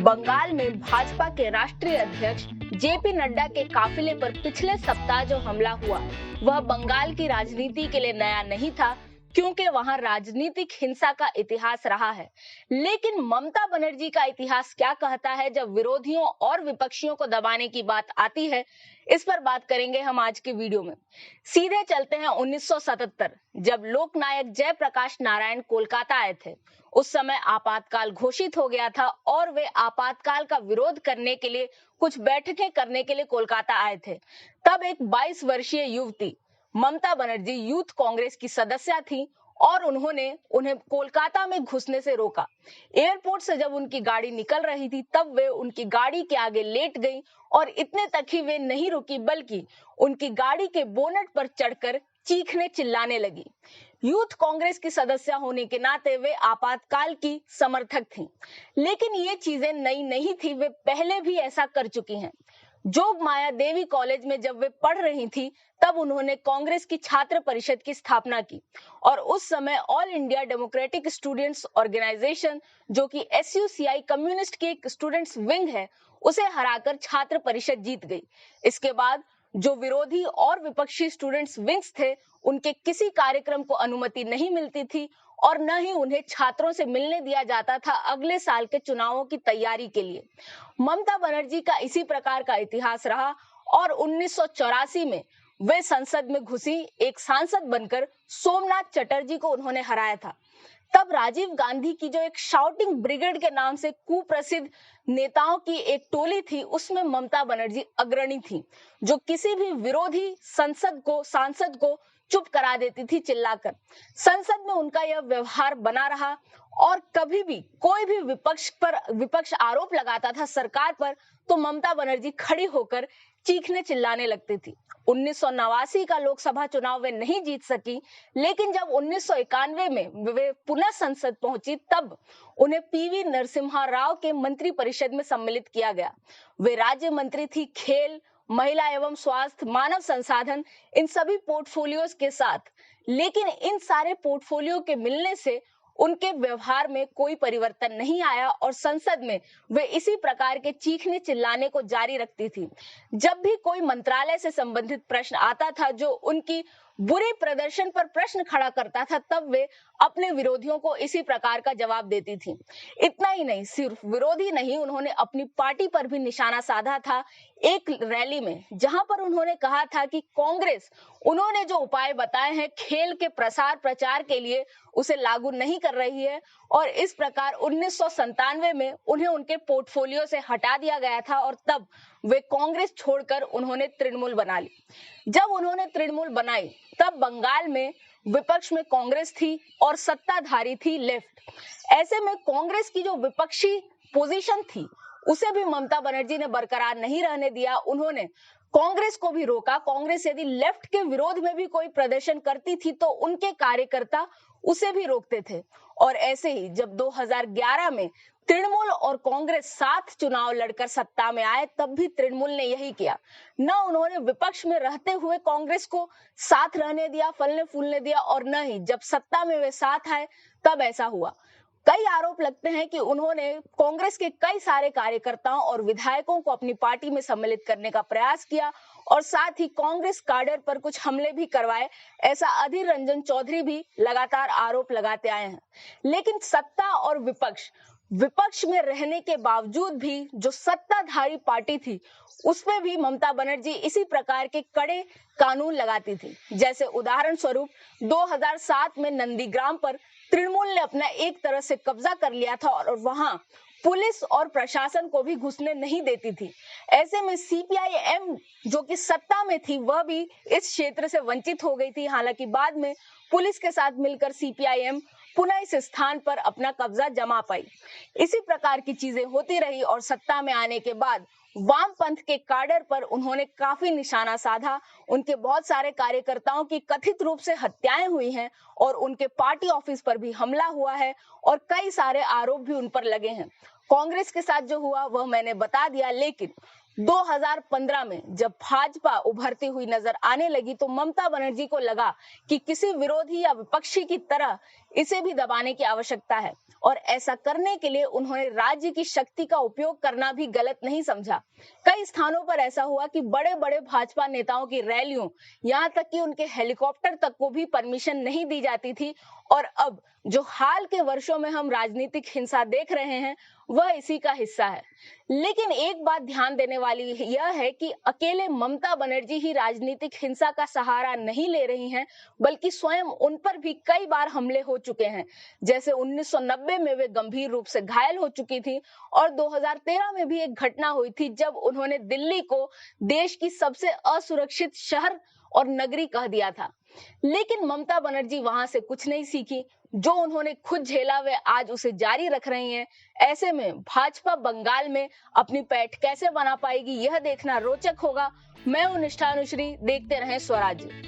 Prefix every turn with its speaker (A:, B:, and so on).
A: बंगाल में भाजपा के राष्ट्रीय अध्यक्ष जेपी नड्डा के काफिले पर पिछले सप्ताह जो हमला हुआ वह बंगाल की राजनीति के लिए नया नहीं था, क्योंकि वहां राजनीतिक हिंसा का इतिहास रहा है। लेकिन ममता बनर्जी का इतिहास क्या कहता है जब विरोधियों और विपक्षियों को दबाने की बात आती है, इस पर बात करेंगे हम आज के वीडियो में। सीधे चलते हैं 1977, जब लोकनायक जयप्रकाश नारायण कोलकाता आए थे। उस समय आपातकाल घोषित हो गया था और वे आपातकाल का विरोध करने के लिए कुछ बैठकें करने के लिए कोलकाता आए थे। तब एक 22 वर्षीय युवती ममता बनर्जी यूथ कांग्रेस की सदस्य थी और उन्होंने उन्हें कोलकाता में घुसने से रोका। एयरपोर्ट से जब उनकी गाड़ी निकल रही थी तब वे उनकी गाड़ी के आगे लेट गई और इतने तक ही वे नहीं रुकी बल्कि उनकी गाड़ी के बोनट पर चढ़कर चीखने चिल्लाने लगी। यूथ कांग्रेस की सदस्य होने के नाते वे आपातकाल की समर्थक थीं। लेकिन ये चीजें नई नहीं थी, वे पहले भी ऐसा कर चुकी हैं। जोग माया देवी कॉलेज में जब वे पढ़ रही थी तब उन्होंने कांग्रेस की छात्र परिषद की स्थापना की और उस समय All India Democratic Students Organisation, जो कि SUCI कम्युनिस्ट की एक स्टूडेंट्स विंग है, उसे हराकर छात्र परिषद जीत गई। इसके बाद जो विरोधी और विपक्षी स्टूडेंट्स विंग्स थे उनके किसी कार्यक्रम को अनुमति नहीं मिलती थी और न ही उन्हें छात्रों से मिलने दिया जाता था अगले साल के चुनावों की तैयारी के लिए। ममता बनर्जी का इसी प्रकार का इतिहास रहा और 1984 में वे संसद में घुसी। एक सांसद बनकर सोमनाथ चटर्जी को उन्होंने हराया था। तब राजीव गांधी की जो एक शाउटिंग ब्रिगेड के नाम से कुप्रसिद्ध नेताओं की एक टोली थी, उसमें ममता बनर्जी अग्रणी थी, जो किसी भी विरोधी सांसद को चुप करा देती थी चिल्लाकर। संसद में उनका यह व्यवहार बना रहा और कभी भी कोई भी विपक्ष आरोप लगाता था सरकार पर तो ममता बनर्जी खड़ी होकर चीखने चिल्लाने लगती थी। 1989 का लोकसभा चुनाव वे नहीं जीत सकी, लेकिन जब 1991 में वे पुनः संसद पहुंची तब उन्हें PV नरसिम्हा राव के मंत्री परिषद में सम्मिलित किया गया। वे राज्य मंत्री थी खेल, महिला एवं स्वास्थ्य, मानव संसाधन, इन सभी पोर्टफोलियोज के साथ। लेकिन इन सारे पोर्टफोलियो के मिलने से उनके व्यवहार में कोई परिवर्तन नहीं आया और संसद में वे इसी प्रकार के चीखने चिल्लाने को जारी रखती थी। जब भी कोई मंत्रालय से संबंधित प्रश्न आता था जो उनकी बुरे प्रदर्शन पर प्रश्न खड़ा करता था, तब वे अपने विरोधियों को इसी प्रकार का जवाब देती थी। इतना ही नहीं, सिर्फ विरोधी नहीं, उन्होंने अपनी पार्टी पर भी निशाना साधा था। एक रैली में जहां पर उन्होंने कहा था कि कांग्रेस उन्होंने जो उपाय बताए हैं खेल के प्रसार प्रचार के लिए उसे लागू नहीं कर रही है और इस प्रकार 1997 में उन्हें उनके पोर्टफोलियो से हटा दिया गया था और तब वे कांग्रेस छोड़कर उन्होंने तृणमूल बना ली। जब उन्होंने तृणमूल बनाई तब बंगाल में विपक्ष में कांग्रेस थी और सत्ताधारी थी लेफ्ट। ऐसे में कांग्रेस की जो विपक्षी पोजीशन थी उसे भी ममता बनर्जी ने बरकरार नहीं रहने दिया। उन्होंने कांग्रेस को भी रोका। कांग्रेस यदि लेफ्ट के विरोध में भी कोई प्रदर्शन करती थी तो उनके कार्यकर्ता उसे भी रोकते थे। और ऐसे ही जब 2011 में तृणमूल और कांग्रेस साथ चुनाव लड़कर सत्ता में आए तब भी तृणमूल ने यही किया। न उन्होंने विपक्ष में रहते हुए कांग्रेस को साथ रहने दिया, फलने फूलने दिया, और न ही जब सत्ता में वे साथ आए तब ऐसा हुआ। कई आरोप लगते हैं कि उन्होंने कांग्रेस के कई सारे कार्यकर्ताओं और विधायकों को अपनी पार्टी में सम्मिलित करने का प्रयास किया और साथ ही कांग्रेस काडर पर कुछ हमले भी करवाए। ऐसा अधीर रंजन चौधरी भी लगातार आरोप लगाते आए हैं। लेकिन सत्ता और विपक्ष में रहने के बावजूद भी जो सत्ताधारी पार्टी थी उसमें भी ममता बनर्जी इसी प्रकार के कड़े कानून लगाती थी। जैसे उदाहरण स्वरूप 2007 में नंदीग्राम पर तृणमूल ने अपना एक तरह से कब्जा कर लिया था और वहां पुलिस और प्रशासन को भी घुसने नहीं देती थी। ऐसे में CPIM जो कि सत्ता में थी वह भी इस क्षेत्र से वंचित हो गई थी। हालांकि बाद में पुलिस के साथ मिलकर CPIM पुनः इस स्थान पर अपना कब्जा जमा पाई। इसी प्रकार की चीजें होती रही और सत्ता में आने के बाद वामपंथ के काडर पर उन्होंने काफी निशाना साधा। उनके बहुत सारे कार्यकर्ताओं की कथित रूप से हत्याएं हुई हैं और उनके पार्टी ऑफिस पर भी हमला हुआ है और कई सारे आरोप भी उन पर लगे हैं। कांग्रेस के साथ जो हुआ वह मैंने बता दिया, लेकिन 2015 में जब भाजपा उभरती हुई नजर आने लगी तो ममता बनर्जी को लगा कि किसी विरोधी या विपक्षी की तरह इसे भी दबाने की आवश्यकता है, और ऐसा करने के लिए उन्होंने राज्य की शक्ति का उपयोग करना भी गलत नहीं समझा। कई स्थानों पर ऐसा हुआ कि बड़े बड़े भाजपा नेताओं की रैलियों, यहाँ तक कि उनके हेलीकॉप्टर तक को भी परमिशन नहीं दी जाती थी। और अब जो हाल के वर्षों में हम राजनीतिक हिंसा देख रहे हैं वह इसी का हिस्सा है। लेकिन एक बात ध्यान देने वाली यह है कि अकेले ममता बनर्जी ही राजनीतिक हिंसा का सहारा नहीं ले रही हैं, बल्कि स्वयं उन पर भी कई बार हमले हो चुके हैं। जैसे 1990 में वे गंभीर रूप से घायल हो चुकी थी, और 2013 में भी एक घटना हुई थी जब उन्होंने दिल्ली को देश की सबसे असुरक्षित शहर और नगरी कह दिया था। लेकिन ममता बनर्जी वहां से कुछ नहीं सीखी। जो उन्होंने खुद झेला वे आज उसे जारी रख रही हैं। ऐसे में भाजपा बंगाल में अपनी पैठ कैसे बना पाएगी, यह देखना रोचक होगा। मैं हूं निष्ठा अनुश्री, देखते रहें स्वराज्य।